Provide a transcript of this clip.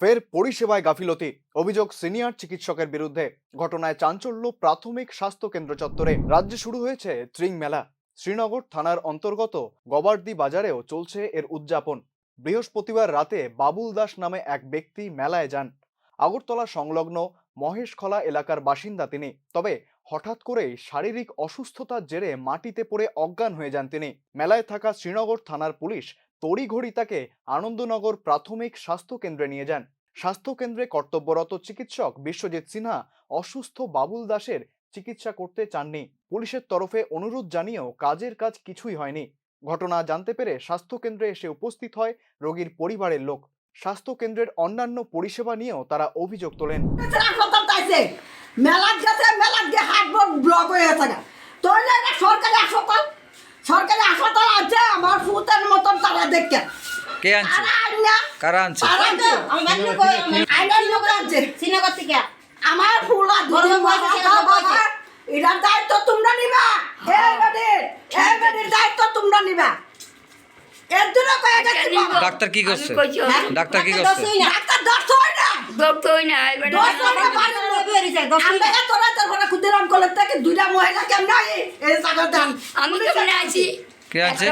ফের পরিষেবায় গাফিলতি, অভিযোগ সিনিয়র চিকিৎসকের বিরুদ্ধে। ঘটনায় চাঞ্চল্য প্রাথমিক স্বাস্থ্য কেন্দ্র চত্বরে। রাজ্যে শুরু হয়েছে ত্রিং মেলা। শ্রীনগর থানার অন্তর্গত গবারদি বাজারেও চলছে এর উদযাপন। বৃহস্পতিবার রাতে বাবুল দাস নামে এক ব্যক্তি মেলায় যান। আগরতলা সংলগ্ন মহেশখলা এলাকার বাসিন্দা তিনি। তবে হঠাৎ করেই শারীরিক অসুস্থতার জেরে মাটিতে পড়ে অজ্ঞান হয়ে যান তিনি। মেলায় থাকা শ্রীনগর থানার পুলিশ তড়িঘড়ি তাকে আনন্দনগর প্রাথমিক স্বাস্থ্য কেন্দ্রে নিয়ে যান। স্বাস্থ্য কেন্দ্রে কর্তব্যরত চিকিৎসক বিশ্বজিৎ সিনহা অসুস্থ বাবুল দাসের চিকিৎসা করতে চাননি। পুলিশের তরফে অনুরোধ জানিয়েও কাজের কাজ কিছুই হয়নি। ঘটনা জানতে পেরে স্বাস্থ্য কেন্দ্রে এসে উপস্থিত হয় রোগীর পরিবারের লোক। স্বাস্থ্য কেন্দ্রের অন্যান্য পরিষেবা নিয়েও তারা অভিযোগ তোলেন। সরকারি হাসপাতাল আছে আমার ফুতের মতন তারা দেখে কে আনছে? কারা আনছে? আমার ফুলা এটার দায়িত্ব তোমরা নিবা। দায়িত্ব তোমরা নিবা। এর জন্য ডাক্তার কি করছে? ডাক্তার কি করছে? ডাক্তার দর্শ হয় না, তোরা ক্ষুদিরাম করলে থেকে দুইটা মহিলা কেমন এই জায়গা দেন। কে আছে?